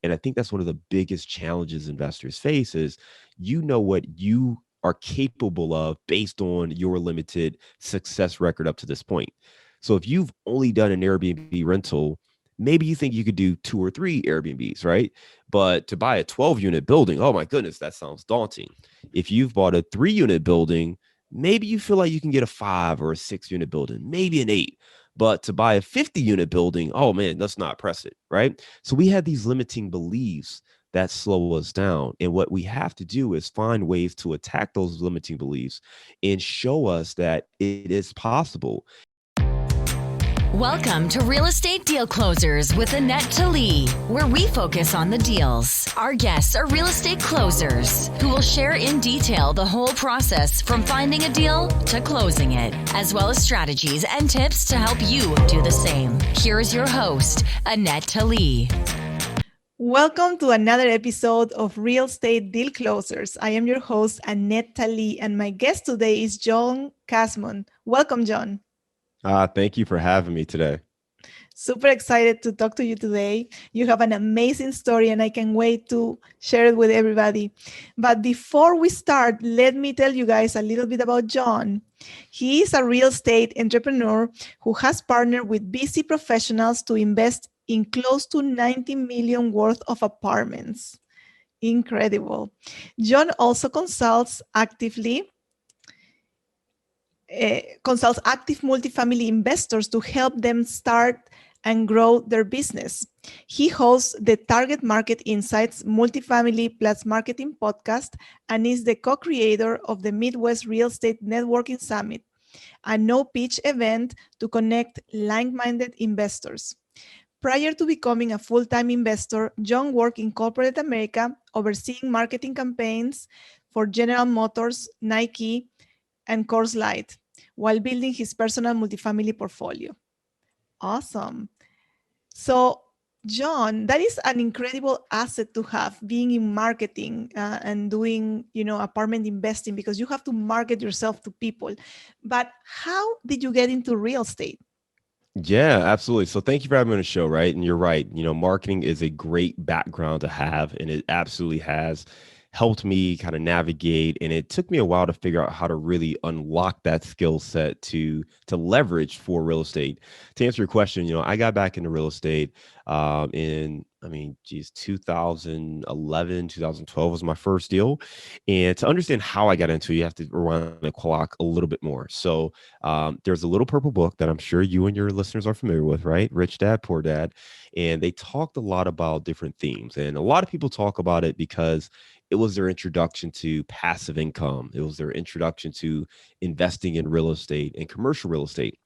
And I think that's one of the biggest challenges investors face is what you are capable of based on your limited success record up to this point. So if you've only done an Airbnb rental, maybe you think you could do 2 or 3 Airbnbs, right? But to buy a 12-unit building, oh my goodness, that sounds daunting. If you've bought a 3-unit building, maybe you feel like you can get a 5 or a 6-unit building, maybe an 8. But to buy a 50-unit building, oh man, let's not press it, right? So we had these limiting beliefs that slow us down. And what we have to do is find ways to attack those limiting beliefs and show us that it is possible. Welcome to Real Estate Deal Closers with Anette, Talie, where we focus on the deals. Our guests are real estate closers who will share in detail the whole process from finding a deal to closing it, as well as strategies and tips to help you do the same. Here's your host, Anette, Talie. Welcome to another episode of Real Estate Deal Closers. I am your host, Anette, Talie, and my guest today is John Casmon. Welcome, John. Thank you for having me today. Super excited to talk to you today. You have an amazing story and I can't wait to share it with everybody. But before we start, let me tell you guys a little bit about John. He is a real estate entrepreneur who has partnered with busy professionals to invest in close to 90 million worth of apartments. Incredible. John also consults active multifamily investors to help them start and grow their business. He hosts the Target Market Insights Multifamily Plus Marketing podcast and is the co-creator of the Midwest Real Estate Networking Summit, a no-pitch event to connect like-minded investors. Prior to becoming a full-time investor, John worked in corporate America, overseeing marketing campaigns for General Motors, Nike, and Coors Light, while building his personal multifamily portfolio. Awesome. So, John, that is an incredible asset to have, being in marketing and doing, apartment investing, because you have to market yourself to people. But how did you get into real estate? Yeah, absolutely. So thank you for having me on the show, right? And you're right. Marketing is a great background to have, and it absolutely has helped me kind of navigate. And it took me a while to figure out how to really unlock that skill set to leverage for real estate. To answer your question, I got back into real estate in 2011, 2012 was my first deal. And to understand how I got into it, you have to rewind the clock a little bit more. So there's a little purple book that I'm sure you and your listeners are familiar with, right? Rich Dad, Poor Dad. And they talked a lot about different themes. And a lot of people talk about it because it was their introduction to passive income. It was their introduction to investing in real estate and commercial real estate.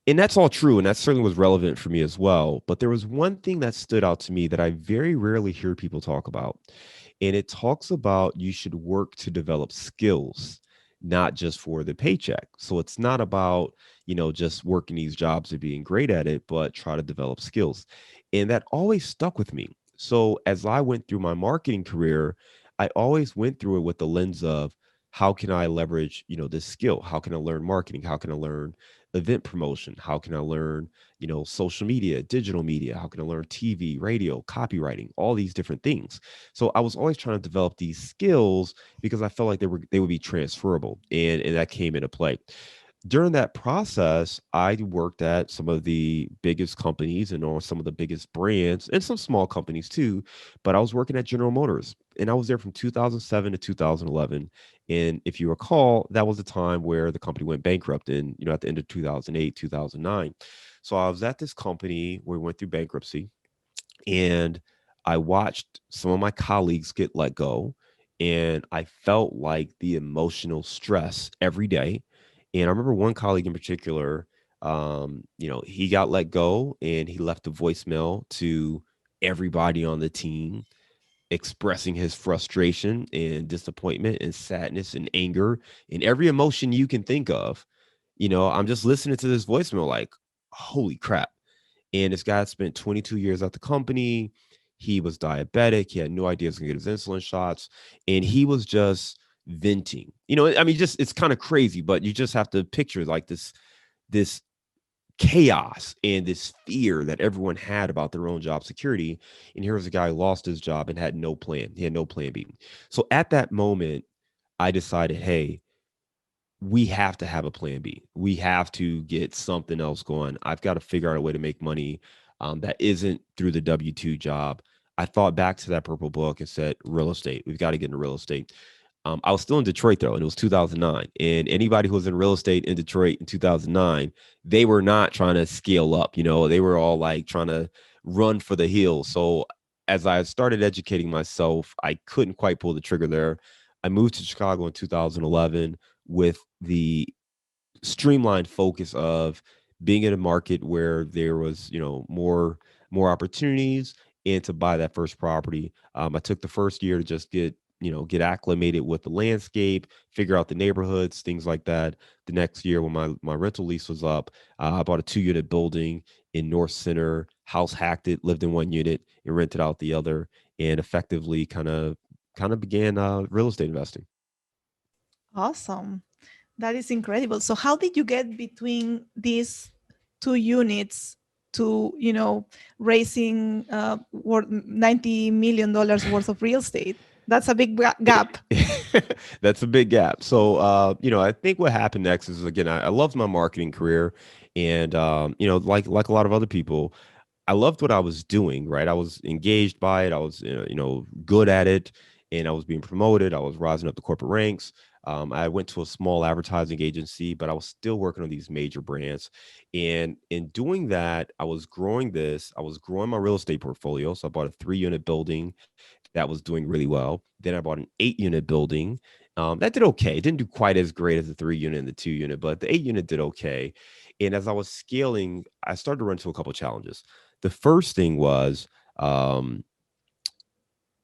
And that's all true. And that certainly was relevant for me as well. But there was one thing that stood out to me that I very rarely hear people talk about. And it talks about you should work to develop skills, not just for the paycheck. So it's not about, just working these jobs and being great at it, but try to develop skills. And that always stuck with me. So as I went through my marketing career, I always went through it with the lens of how can I leverage, this skill? How can I learn marketing? How can I learn event promotion? How can I learn, social media, digital media? How can I learn TV, radio, copywriting, all these different things? So I was always trying to develop these skills because I felt like they would be transferable, and that came into play. During that process, I worked at some of the biggest companies and on some of the biggest brands and some small companies too. But I was working at General Motors, and I was there from 2007 to 2011. And if you recall, that was the time where the company went bankrupt at the end of 2008, 2009. So I was at this company where we went through bankruptcy, and I watched some of my colleagues get let go, and I felt like the emotional stress every day. And I remember one colleague in particular, he got let go and he left a voicemail to everybody on the team expressing his frustration and disappointment and sadness and anger and every emotion you can think of. I'm just listening to this voicemail like, holy crap. And this guy spent 22 years at the company. He was diabetic. He had no idea he was going to get his insulin shots. And he was just venting. Just it's kind of crazy, but you just have to picture like this chaos and this fear that everyone had about their own job security. And here was a guy who lost his job and had no plan. He had no plan B. So at that moment, I decided, hey, we have to have a plan B. We have to get something else going. I've got to figure out a way to make money that isn't through the W-2 job. I thought back to that purple book and said, real estate. We've got to get into real estate. I was still in Detroit though, and it was 2009. And anybody who was in real estate in Detroit in 2009, they were not trying to scale up. They were all like trying to run for the hills. So as I started educating myself, I couldn't quite pull the trigger there. I moved to Chicago in 2011 with the streamlined focus of being in a market where there was, more opportunities and to buy that first property. I took the first year to just get acclimated with the landscape, figure out the neighborhoods, things like that. The next year when my rental lease was up, I bought a 2-unit building in North Center, house hacked it, lived in one unit and rented out the other, and effectively kind of began real estate investing. Awesome. That is incredible. So how did you get between these two units to, raising $90 million worth of real estate? That's a big gap. That's a big gap. So, I think what happened next is, again, I loved my marketing career, and like a lot of other people, I loved what I was doing. Right, I was engaged by it. I was, good at it, and I was being promoted. I was rising up the corporate ranks. I went to a small advertising agency, but I was still working on these major brands. And in doing that, I was growing this. I was growing my real estate portfolio. So I bought a 3-unit building that was doing really well. Then I bought an 8-unit building that did okay. It didn't do quite as great as the 3-unit and the 2-unit, but the 8-unit did okay. And as I was scaling, I started to run into a couple of challenges. The first thing was,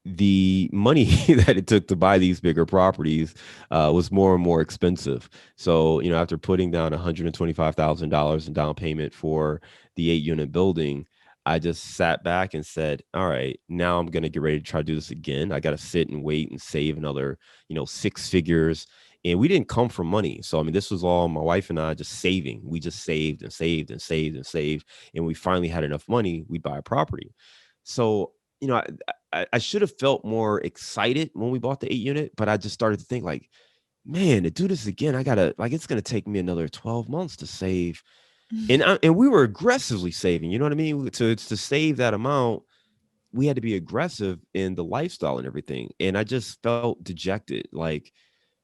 the money that it took to buy these bigger properties was more and more expensive. So, after putting down $125,000 in down payment for the 8-unit building, I just sat back and said, all right, now I'm going to get ready to try to do this again. I got to sit and wait and save another, 6 figures. And we didn't come from money. So, I mean, this was all my wife and I just saving. We just saved and saved and saved and saved. And we finally had enough money, we'd buy a property. So, I should have felt more excited when we bought the 8-unit, but I just started to think like, man, to do this again, I gotta like it's gonna take me another 12 months to save. And we were aggressively saving, you know what I mean? To save that amount, we had to be aggressive in the lifestyle and everything. And I just felt dejected. Like,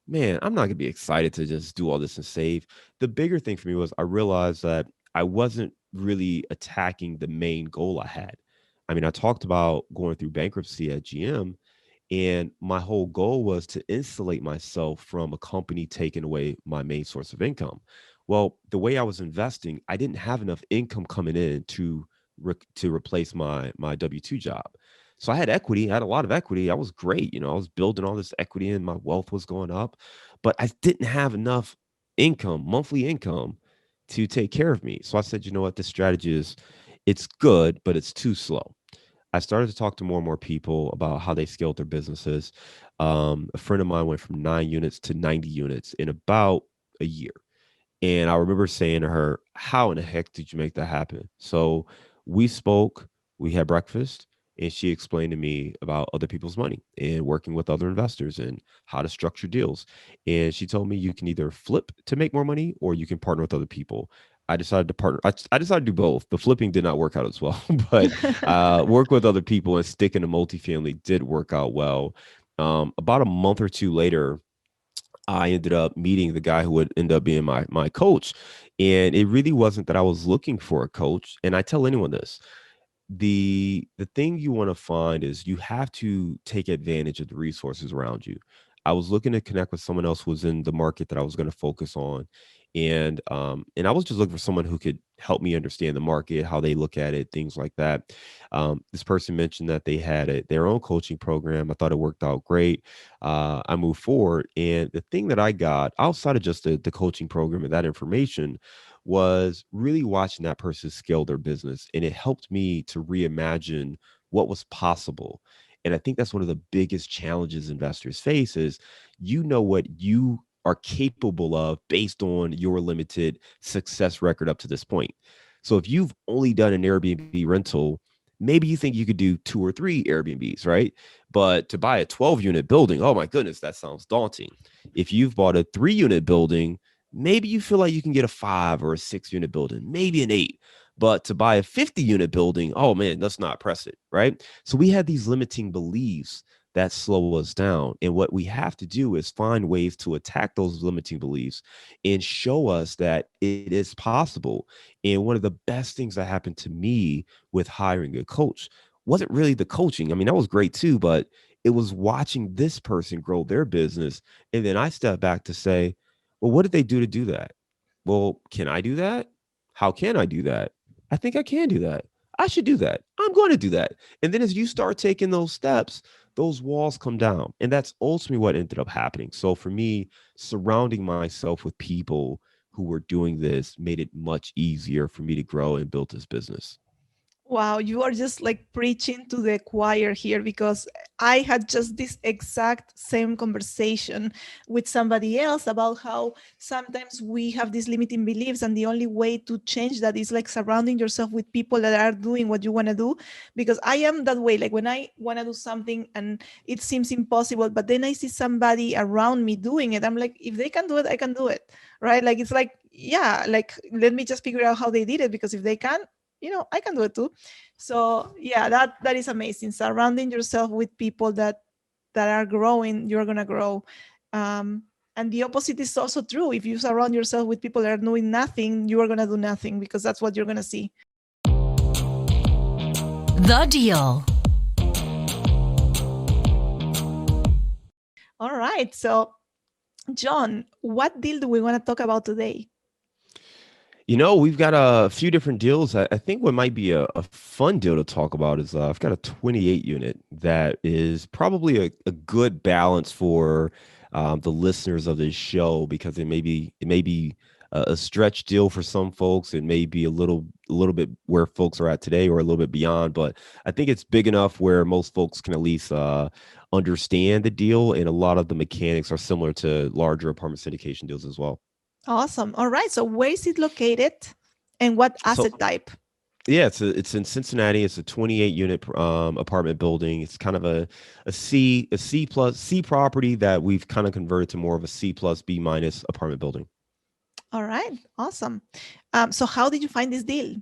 man, I'm not gonna be excited to just do all this and save. The bigger thing for me was I realized that I wasn't really attacking the main goal I had. I mean, I talked about going through bankruptcy at GM, and my whole goal was to insulate myself from a company taking away my main source of income. Well, the way I was investing, I didn't have enough income coming in to replace my W-2 job. So I had equity. I had a lot of equity. I was great. I was building all this equity and my wealth was going up, but I didn't have enough income, monthly income, to take care of me. So I said, you know what, this strategy it's good, but it's too slow. I started to talk to more and more people about how they scaled their businesses. A friend of mine went from 9 units to 90 units in about a year. And I remember saying to her, how in the heck did you make that happen? So we spoke, we had breakfast, and she explained to me about other people's money and working with other investors and how to structure deals. And she told me you can either flip to make more money or you can partner with other people. I decided to partner. I decided to do both. The flipping did not work out as well, but work with other people and stick in a multifamily did work out well. About a month or two later, I ended up meeting the guy who would end up being my coach. And it really wasn't that I was looking for a coach. And I tell anyone this, the thing you want to find is you have to take advantage of the resources around you. I was looking to connect with someone else who was in the market that I was going to focus on. And I was just looking for someone who could help me understand the market, how they look at it, things like that. This person mentioned that they had their own coaching program. I thought it worked out great. I moved forward, and the thing that I got outside of just the coaching program and that information was really watching that person scale their business. And it helped me to reimagine what was possible. And I think that's one of the biggest challenges investors face is, what you are capable of based on your limited success record up to this point. So if you've only done an Airbnb rental, maybe you think you could do 2 or 3 Airbnbs, right? But to buy a 12-unit building, oh my goodness, that sounds daunting. If you've bought a 3-unit building, maybe you feel like you can get a 5 or a 6 unit building, maybe an 8. But to buy a 50-unit building, oh man, let's not press it, right? So we had these limiting beliefs that slow us down. And what we have to do is find ways to attack those limiting beliefs and show us that it is possible. And one of the best things that happened to me with hiring a coach wasn't really the coaching. I mean, that was great too, but it was watching this person grow their business. And then I stepped back to say, well, what did they do to do that? Well, can I do that? How can I do that? I think I can do that. I should do that. I'm going to do that. And then as you start taking those steps, those walls come down. And that's ultimately what ended up happening. So for me, surrounding myself with people who were doing this made it much easier for me to grow and build this business. Wow, you are just like preaching to the choir here, because I had just this exact same conversation with somebody else about how sometimes we have these limiting beliefs, and the only way to change that is like surrounding yourself with people that are doing what you want to do. Because I am that way. Like when I want to do something and it seems impossible, but then I see somebody around me doing it, I'm like, if they can do it, I can do it. Right? Like it's like, yeah, like let me just figure out how they did it, because if they can, I can do it too. So yeah, that is amazing. Surrounding yourself with people that are growing, you're gonna grow. And the opposite is also true. If you surround yourself with people that are doing nothing, you are gonna do nothing, because that's what you're gonna see. The Deal. All right. So John, what deal do we want to talk about today? We've got a few different deals. I think what might be a fun deal to talk about is I've got a 28 unit that is probably a good balance for the listeners of this show, because it may be a stretch deal for some folks. It may be a little bit where folks are at today or a little bit beyond, but I think it's big enough where most folks can at least understand the deal, and a lot of the mechanics are similar to larger apartment syndication deals as well. Awesome. All right. So where is it located and what So asset type? yeah, it's in Cincinnati. It's a 28 unit apartment building. It's kind of a C property that we've kind of converted to more of a C plus B minus apartment building. All right. Awesome. So how did you find this deal?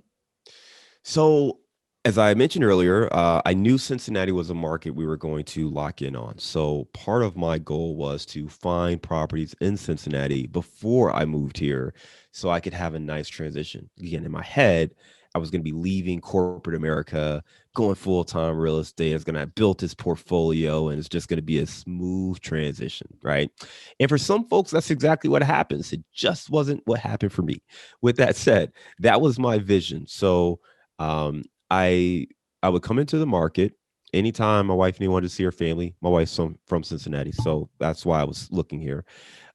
So, as I mentioned earlier, I knew Cincinnati was a market we were going to lock in on. So, part of my goal was to find properties in Cincinnati before I moved here so I could have a nice transition. Again, in my head, I was going to be leaving corporate America, going full time real estate. I was going to have built this portfolio, and it's just going to be a smooth transition, right? And for some folks, that's exactly what happens. It just wasn't what happened for me. With that said, that was my vision. So, um, I I would come into the market anytime my wife wanted to see her family. My wife's from Cincinnati, so that's why I was looking here.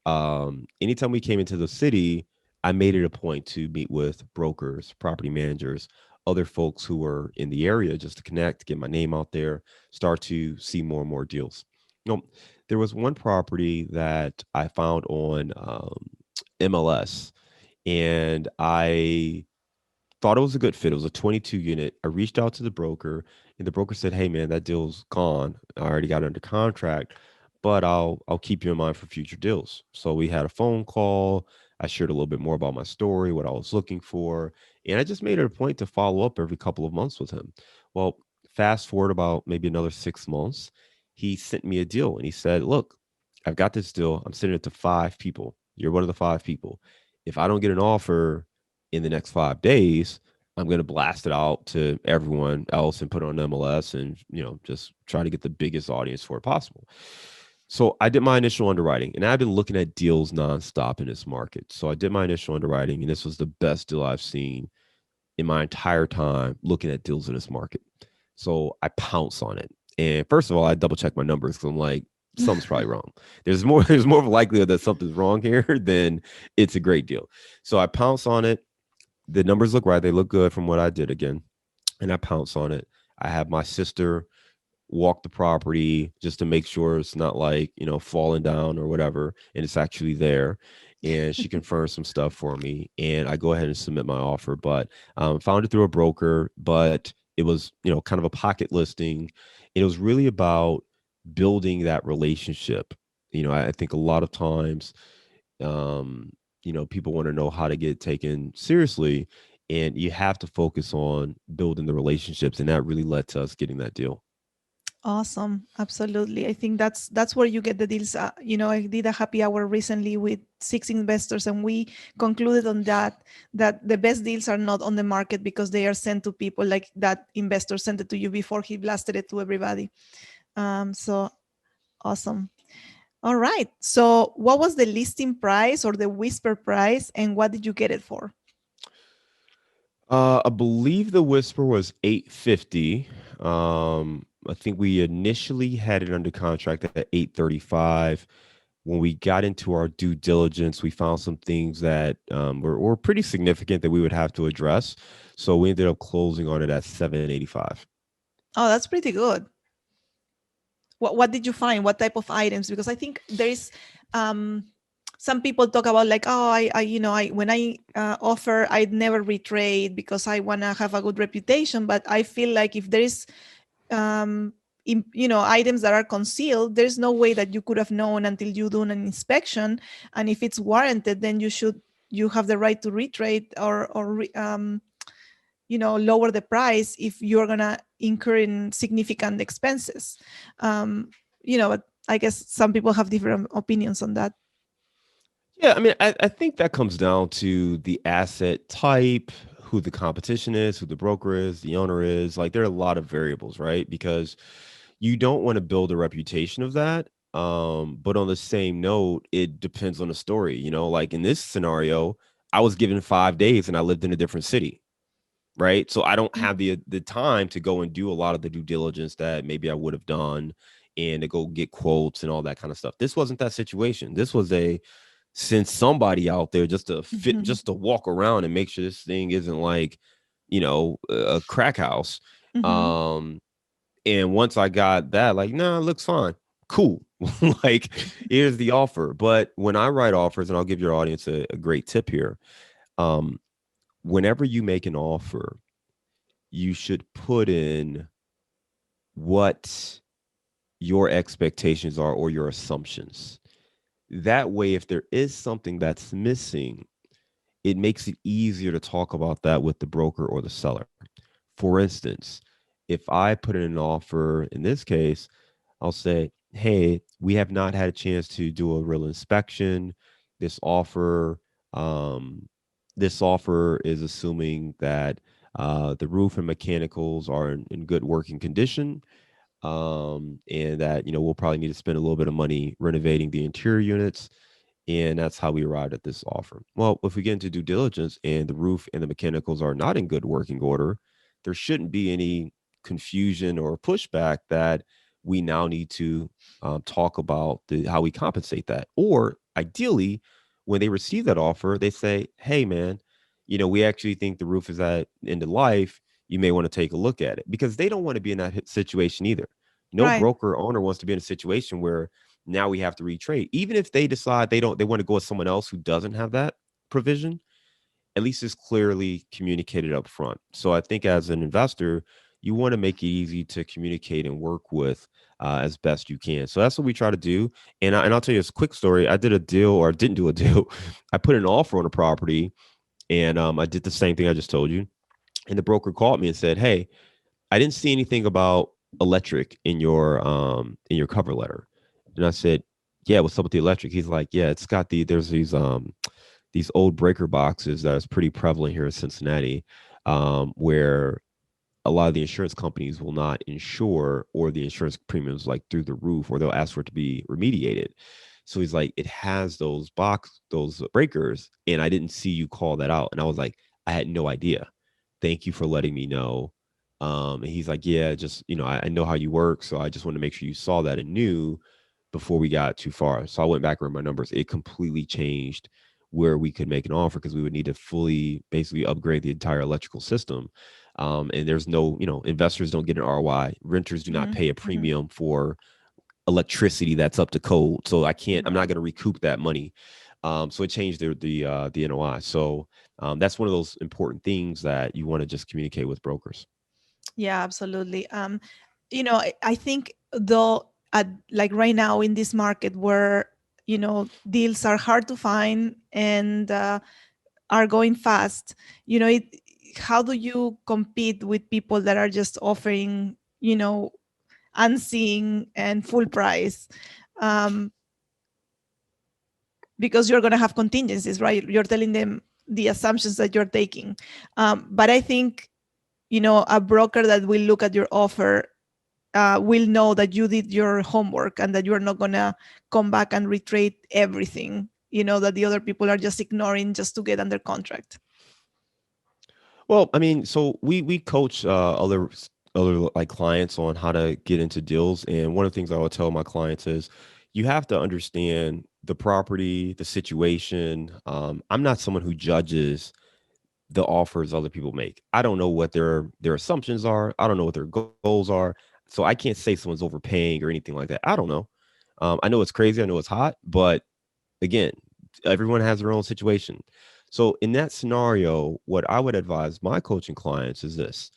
Anytime we came into the city, I made it a point to meet with brokers, property managers, other folks who were in the area, just to connect, get my name out there, start to see more and more deals. You know, there was one property that I found on MLS, and I thought it was a good fit. It was a 22 unit. I reached out to the broker, and the broker said, "Hey man, that deal's gone. I already got it under contract, but I'll keep you in mind for future deals." So we had a phone call. I shared a little bit more about my story, what I was looking for, and I just made it a point to follow up every couple of months with him. Well, fast forward about maybe another 6 months, he sent me a deal, and he said, "Look, I've got this deal. I'm sending it to 5 people. You're one of the 5 people. If I don't get an offer in the next 5 days, I'm going to blast it out to everyone else and put it on MLS, and, just try to get the biggest audience for it possible." So I did my initial underwriting, and I've been looking at deals nonstop in this market. So I did my initial underwriting, and this was the best deal I've seen in my entire time looking at deals in this market. So I pounce on it. And first of all, I double check my numbers, because I'm like, something's probably wrong. There's more of a likelihood that something's wrong here than it's a great deal. So I pounce on it. The numbers look right. They look good from what I did again. And I pounce on it. I have my sister walk the property just to make sure it's not like, falling down or whatever, and it's actually there. And she confirmed some stuff for me, and I go ahead and submit my offer. But found it through a broker, but it was, kind of a pocket listing. And it was really about building that relationship. I think a lot of times, people want to know how to get taken seriously, and you have to focus on building the relationships, and that really led to us getting that deal. Awesome. Absolutely. I think that's where you get the deals. I did a happy hour recently with 6 investors, and we concluded on that the best deals are not on the market because they are sent to people like that investor sent it to you before he blasted it to everybody. So awesome. All right. So what was the listing price or the whisper price, and what did you get it for? I believe the whisper was 850. I think we initially had it under contract at 835. When we got into our due diligence, we found some things that were pretty significant that we would have to address. So we ended up closing on it at 785. Oh, that's pretty good. What did you find? What type of items? Because I think there is some people talk about like, oh, I when I offer, I'd never retrade because I want to have a good reputation. But I feel like if there is items that are concealed, there's no way that you could have known until you do an inspection. And if it's warranted, then you have the right to retrade or lower the price if you're gonna incur in significant expenses. But I guess some people have different opinions on that. Yeah, I mean, I think that comes down to the asset type, who the competition is, who the broker is, the owner is. Like, there are a lot of variables, right? Because you don't want to build a reputation of that. But on the same note, it depends on the story. Like in this scenario, I was given 5 days and I lived in a different city, right? So I don't have the time to go and do a lot of the due diligence that maybe I would have done, and to go get quotes and all that kind of stuff. This wasn't that situation. This was send somebody out there just to fit, just to walk around and make sure this thing isn't like, a crack house. And once I got that, like, nah, it looks fine. Cool. Like, here's the offer. But when I write offers, and I'll give your audience a great tip here. Whenever you make an offer, you should put in what your expectations are or your assumptions. That way, if there is something that's missing, it makes it easier to talk about that with the broker or the seller. For instance, if I put in an offer, in this case, I'll say, hey, we have not had a chance to do a real inspection. This offer, this offer is assuming that the roof and mechanicals are in good working condition, and that we'll probably need to spend a little bit of money renovating the interior units, and that's how we arrived at this offer. Well, if we get into due diligence and the roof and the mechanicals are not in good working order, there shouldn't be any confusion or pushback that we now need to talk about how we compensate that. Or ideally, when they receive that offer, they say, hey, man, we actually think the roof is at end of life. You may want to take a look at it, because they don't want to be in that situation either. No Right. broker or owner wants to be in a situation where now we have to retrade. Even if they decide they want to go with someone else who doesn't have that provision, at least it's clearly communicated up front. So I think as an investor, you want to make it easy to communicate and work with as best you can. So that's what we try to do. And I'll tell you a quick story. I did a deal, or didn't do a deal. I put an offer on a property, and I did the same thing I just told you. And the broker called me and said, hey, I didn't see anything about electric in your cover letter. And I said, yeah, what's up with the electric? He's like, yeah, it's got there's these old breaker boxes that is pretty prevalent here in Cincinnati, where a lot of the insurance companies will not insure, or the insurance premiums like through the roof, or they'll ask for it to be remediated. So he's like, it has those breakers, and I didn't see you call that out. And I was like, I had no idea. Thank you for letting me know. And he's like, yeah, just, I know how you work. So I just want to make sure you saw that and knew before we got too far. So I went back around my numbers. It completely changed where we could make an offer, because we would need to fully basically upgrade the entire electrical system. And there's no, investors don't get an ROI. Renters do not Mm-hmm. pay a Mm-hmm. premium for electricity that's up to code. So I'm not Right. going to recoup that money. So it changed the NOI. So that's one of those important things that you want to just communicate with brokers. Yeah, absolutely. I think though, like right now in this market where deals are hard to find and are going fast, how do you compete with people that are just offering, unseen and full price? Um, because you're going to have contingencies, right? You're telling them the assumptions that you're taking. But I think, a broker that will look at your offer will know that you did your homework and that you're not going to come back and retrade everything, that the other people are just ignoring just to get under contract. Well, I mean, so we coach other like clients on how to get into deals, and one of the things I would tell my clients is you have to understand the property, the situation. I'm not someone who judges the offers other people make. I don't know what their assumptions are. I don't know what their goals are. So I can't say someone's overpaying or anything like that. I don't know. I know it's crazy. I know it's hot, but again, everyone has their own situation. So in that scenario, what I would advise my coaching clients is this.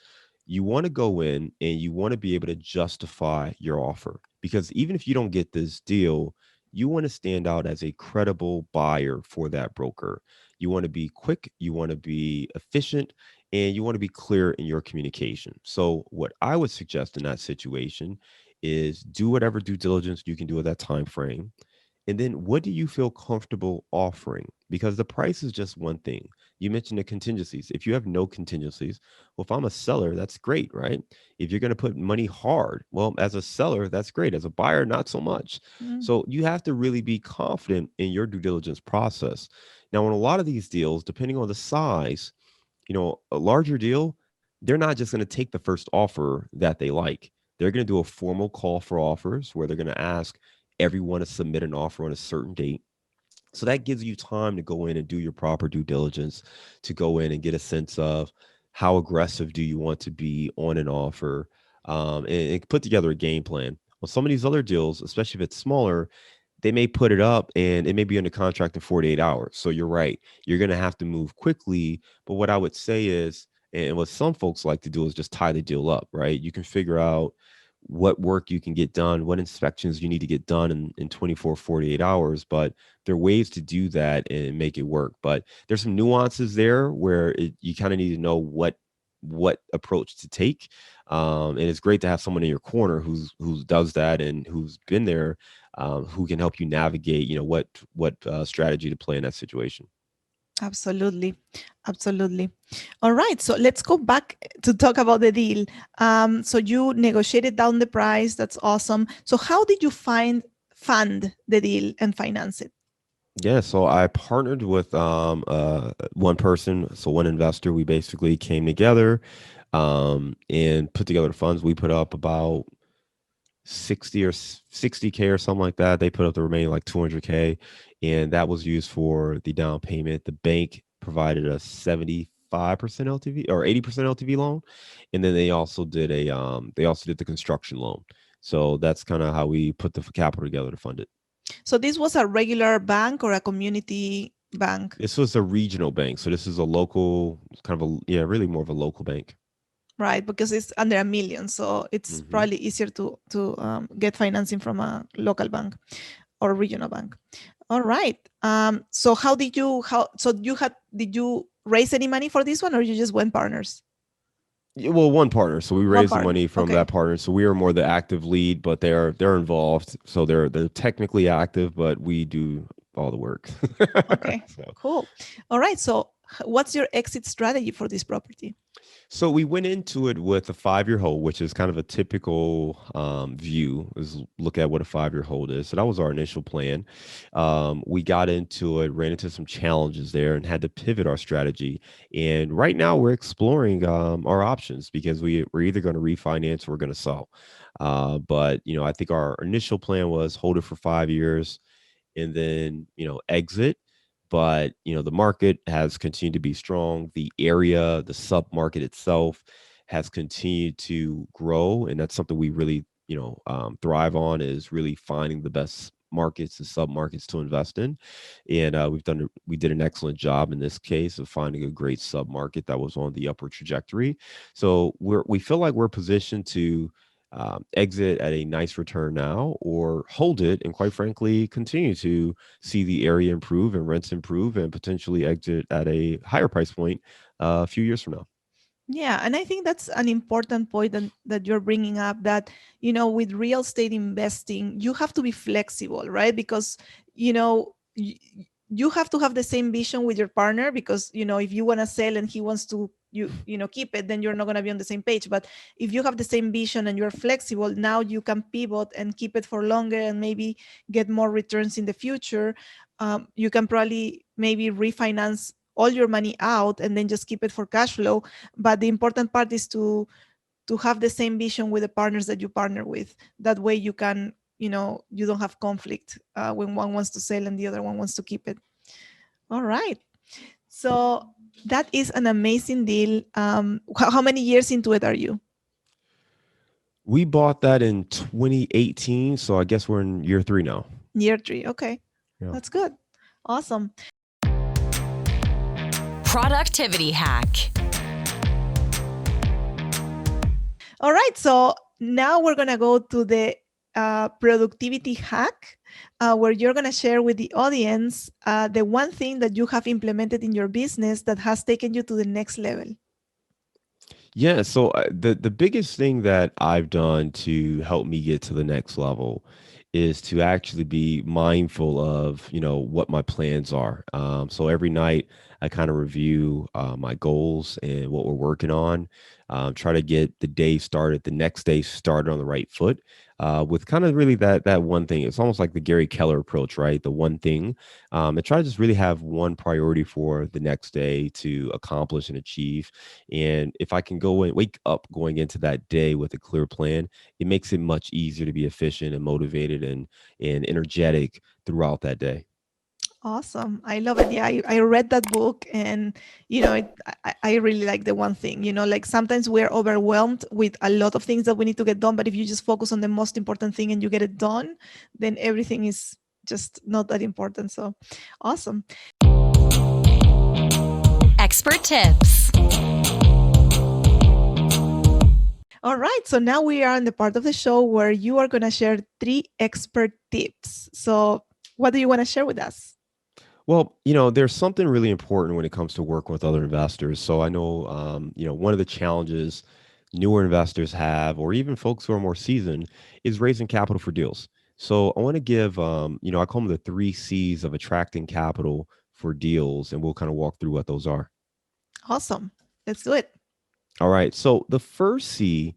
You want to go in and you want to be able to justify your offer because even if you don't get this deal, you want to stand out as a credible buyer for that broker. You want to be quick, you want to be efficient, and you want to be clear in your communication. So what I would suggest in that situation is do whatever due diligence you can do at that time frame, and then what do you feel comfortable offering? Because the price is just one thing. You mentioned the contingencies. If you have no contingencies, well, if I'm a seller, that's great, right? If you're going to put money hard, well, as a seller, that's great. As a buyer, not so much. Mm. So you have to really be confident in your due diligence process. Now, in a lot of these deals, depending on the size, a larger deal, they're not just going to take the first offer that they like. They're going to do a formal call for offers where they're going to ask everyone to submit an offer on a certain date. So that gives you time to go in and do your proper due diligence, to go in and get a sense of how aggressive do you want to be on an offer, and put together a game plan. Well, some of these other deals, especially if it's smaller, they may put it up and it may be under contract in 48 hours. So you're right. You're going to have to move quickly. But what I would say is, and what some folks like to do is just tie the deal up, right? You can figure out what work you can get done, what inspections you need to get done in 24, 48 hours. But there are ways to do that and make it work. But there's some nuances there where you kind of need to know what approach to take. And it's great to have someone in your corner who does that and who's been there, who can help you navigate, what strategy to play in that situation. Absolutely. Absolutely. All right. So let's go back to talk about the deal. So you negotiated down the price. That's awesome. So how did you fund the deal and finance it? Yeah, so I partnered with one person, so one investor. We basically came together and put together the funds. We put up about 60K or something like that. They put up the remaining like 200K, and that was used for the down payment. The bank provided a 75% LTV or 80% LTV loan, and then they also did the construction loan. So that's kind of how we put the capital together to fund it. So this was a regular bank or a community bank? This was a regional bank, so this is a local kind of yeah, really more of a local bank. Right, because it's under a million, so it's Hmm. probably easier to get financing from a local bank or regional bank. All right. So how did you how so you had did you raise any money for this one, or you just went partners? Yeah, well, one partner. So we One raised the partner. money from Okay. that partner. So we are more the active lead, but they're involved. So they're technically active, but we do all the work. Okay. So Cool. All right. So what's your exit strategy for this property? So we went into it with a 5-year hold, which is kind of a typical view, is look at what a 5-year hold is. So that was our initial plan. We got into it, ran into some challenges there, and had to pivot our strategy. And right now we're exploring our options because we're either going to refinance or we're going to sell. But I think our initial plan was hold it for 5 years and then exit. But the market has continued to be strong. The area, the sub market itself, has continued to grow, and that's something we really, thrive on, is really finding the best markets and sub markets to invest in. And we did an excellent job in this case of finding a great sub market that was on the upward trajectory. So we feel like we're positioned to exit at a nice return now, or hold it and, quite frankly, continue to see the area improve and rents improve, and potentially exit at a higher price point a few years from now. Yeah, and I think that's an important point that you're bringing up, that, with real estate investing, you have to be flexible, right? Because, you have to have the same vision with your partner, because, if you want to sell and he wants to, keep it, then you're not going to be on the same page. But if you have the same vision and you're flexible, now you can pivot and keep it for longer and maybe get more returns in the future. You can probably maybe refinance all your money out and then just keep it for cash flow. But the important part is to have the same vision with the partners that you partner with. That way you can, you don't have conflict when one wants to sell and the other one wants to keep it. All right, so that is an amazing deal. How many years into it are you? We bought that in 2018, so I guess we're in year 3 now. Year 3. Okay, Yeah. that's good. Awesome. Productivity hack. All right, so now we're going to go to the productivity hack, where you're going to share with the audience the one thing that you have implemented in your business that has taken you to the next level. Yeah, so the biggest thing that I've done to help me get to the next level is to actually be mindful of, what my plans are. So every night I kind of review my goals and what we're working on. Try to get the next day started on the right foot, with kind of really that one thing. It's almost like the Gary Keller approach, right? The one thing, and try to just really have one priority for the next day to accomplish and achieve. And if I can go and wake up going into that day with a clear plan, it makes it much easier to be efficient and motivated and energetic throughout that day. Awesome. I love it. Yeah, I read that book, and, I really like the one thing, like sometimes we're overwhelmed with a lot of things that we need to get done. But if you just focus on the most important thing and you get it done, then everything is just not that important. So awesome. Expert tips. All right. So now we are in the part of the show where you are going to share 3 expert tips. So what do you want to share with us? Well, there's something really important when it comes to working with other investors. So I know, one of the challenges newer investors have, or even folks who are more seasoned, is raising capital for deals. So I want to give, I call them the 3 C's of attracting capital for deals, and we'll kind of walk through what those are. Awesome. Let's do it. All right. So the first C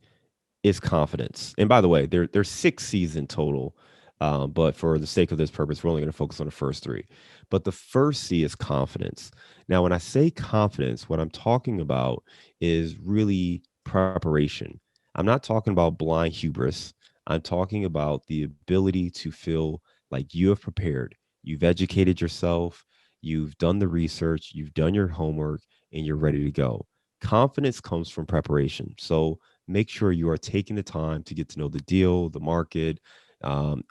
is confidence. And by the way, there's 6 C's in total. But for the sake of this purpose, we're only going to focus on the first 3. But the first C is confidence. Now, when I say confidence, what I'm talking about is really preparation. I'm not talking about blind hubris. I'm talking about the ability to feel like you have prepared. You've educated yourself. You've done the research. You've done your homework, and you're ready to go. Confidence comes from preparation. So make sure you are taking the time to get to know the deal, the market,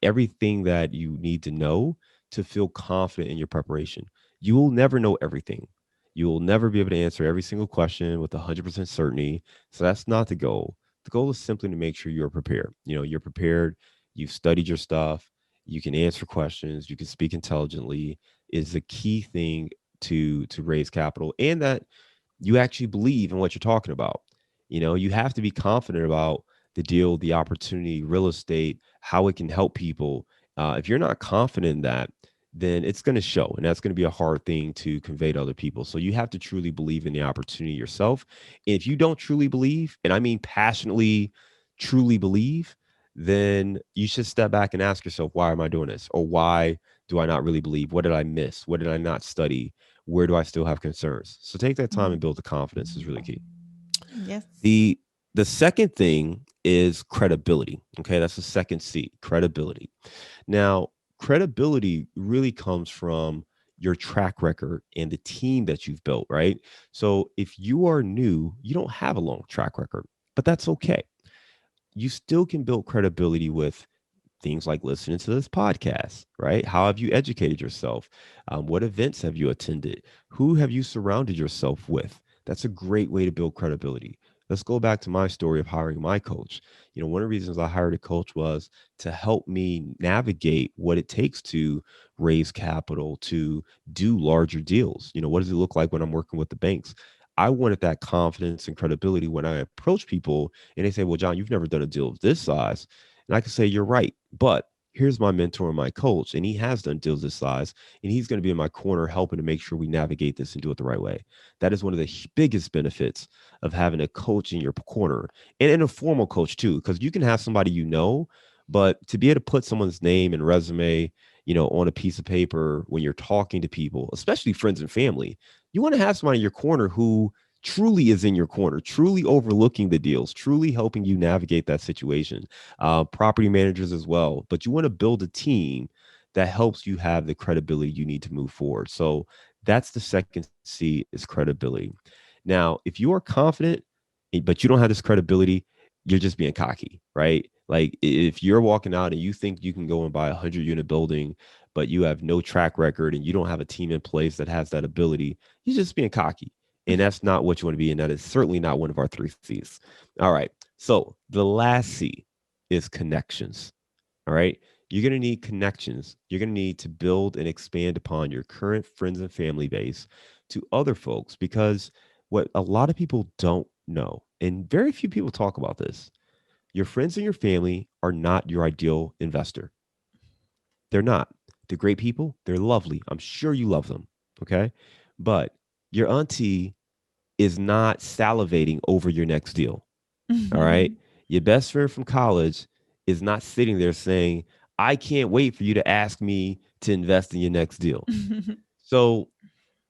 everything that you need to know to feel confident in your preparation. You will never know everything. You will never be able to answer every single question with 100% certainty. So that's not the goal. The goal is simply to make sure you're prepared. You're prepared. You've studied your stuff. You can answer questions. You can speak intelligently. Is the key thing to raise capital, and that you actually believe in what you're talking about. You have to be confident about the deal, the opportunity, real estate, how it can help people. If you're not confident in that, then it's going to show, and that's going to be a hard thing to convey to other people. So you have to truly believe in the opportunity yourself. And if you don't truly believe, and I mean passionately, truly believe, then you should step back and ask yourself, why am I doing this? Or why do I not really believe? What did I miss? What did I not study? Where do I still have concerns? So take that time and build the confidence is really key. Yes. The second thing is credibility. Okay, that's the second C, credibility. Now, credibility really comes from your track record and the team that you've built, right? So if you are new, you don't have a long track record. but that's okay. You still can build credibility with things like listening to this podcast, right? How have you educated yourself? What events have you attended? Who have you surrounded yourself with? That's a great way to build credibility. Let's go back to my story of hiring my coach. One of the reasons I hired a coach was to help me navigate what it takes to raise capital, to do larger deals. What does it look like when I'm working with the banks? I wanted that confidence and credibility when I approach people and they say, well, John, you've never done a deal of this size. And I can say, you're right, but here's my mentor and my coach, and he has done deals this size, and he's going to be in my corner helping to make sure we navigate this and do it the right way. That is one of the biggest benefits of having a coach in your corner, and a formal coach too, because you can have somebody but to be able to put someone's name and resume, on a piece of paper when you're talking to people, especially friends and family, you want to have somebody in your corner who truly is in your corner, truly overlooking the deals, truly helping you navigate that situation. Property managers as well. But you want to build a team that helps you have the credibility you need to move forward. So that's the second C, is credibility. Now, if you are confident, but you don't have this credibility, you're just being cocky, right? Like if you're walking out and you think you can go and buy a 100-unit building, but you have no track record and you don't have a team in place that has that ability, you're just being cocky. And that's not what you want to be. And that is certainly not one of our 3 C's. All right. So the last C is connections. All right. You're going to need connections. You're going to need to build and expand upon your current friends and family base to other folks, because what a lot of people don't know, and very few people talk about this, your friends and your family are not your ideal investor. They're not. They're great people. They're lovely. I'm sure you love them. Okay. But your auntie is not salivating over your next deal. All right. Your best friend from college is not sitting there saying, I can't wait for you to ask me to invest in your next deal. So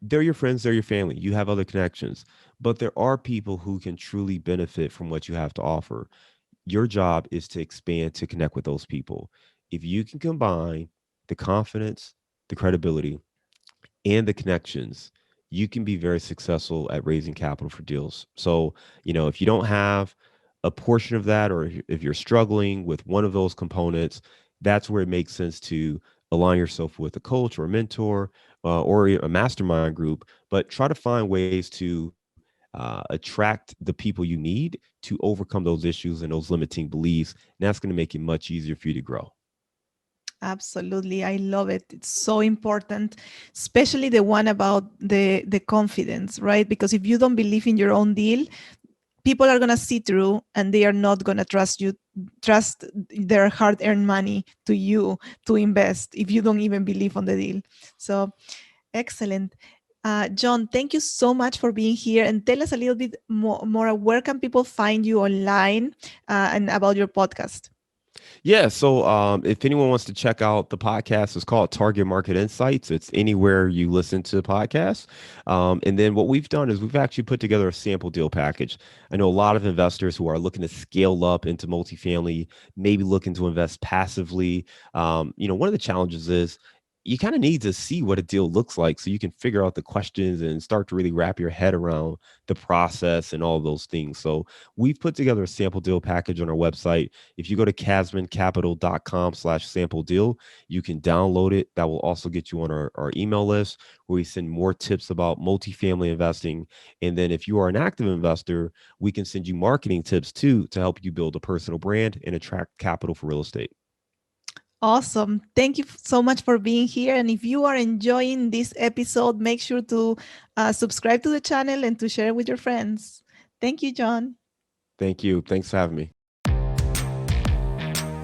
they're your friends, they're your family. You have other connections, but there are people who can truly benefit from what you have to offer. Your job is to expand, to connect with those people. If you can combine the confidence, the credibility, and the connections, you can be very successful at raising capital for deals. So, if you don't have a portion of that, or if you're struggling with one of those components, that's where it makes sense to align yourself with a coach or a mentor or a mastermind group, but try to find ways to attract the people you need to overcome those issues and those limiting beliefs. And that's going to make it much easier for you to grow. Absolutely. I love it. It's so important, especially the one about the confidence, right? Because if you don't believe in your own deal, people are going to see through and they are not going to trust their hard-earned money to you to invest if you don't even believe on the deal. So excellent. John, thank you so much for being here, and tell us a little bit more where can people find you online and about your podcast. Yeah. So if anyone wants to check out the podcast, it's called Target Market Insights. It's anywhere you listen to podcasts. And then what we've done is we've actually put together a sample deal package. I know a lot of investors who are looking to scale up into multifamily, maybe looking to invest passively. One of the challenges is you kind of need to see what a deal looks like so you can figure out the questions and start to really wrap your head around the process and all those things. So we've put together a sample deal package on our website. If you go to casmoncapital.com/sample deal, you can download it. That will also get you on our email list where we send more tips about multifamily investing. And then if you are an active investor, we can send you marketing tips too to help you build a personal brand and attract capital for real estate. Awesome. Thank you so much for being here. And if you are enjoying this episode, make sure to subscribe to the channel and to share it with your friends. Thank you, John. Thank you. Thanks for having me.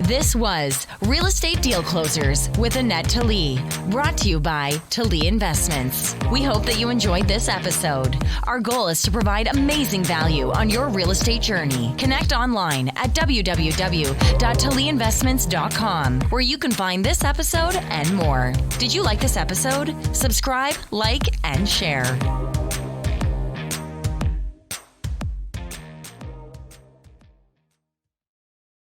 This was Real Estate Deal Closers with Anette Talie, brought to you by Talie Investments. We hope that you enjoyed this episode. Our goal is to provide amazing value on your real estate journey. Connect online at www.talieinvestments.com, where you can find this episode and more. Did you like this episode? Subscribe, like, and share.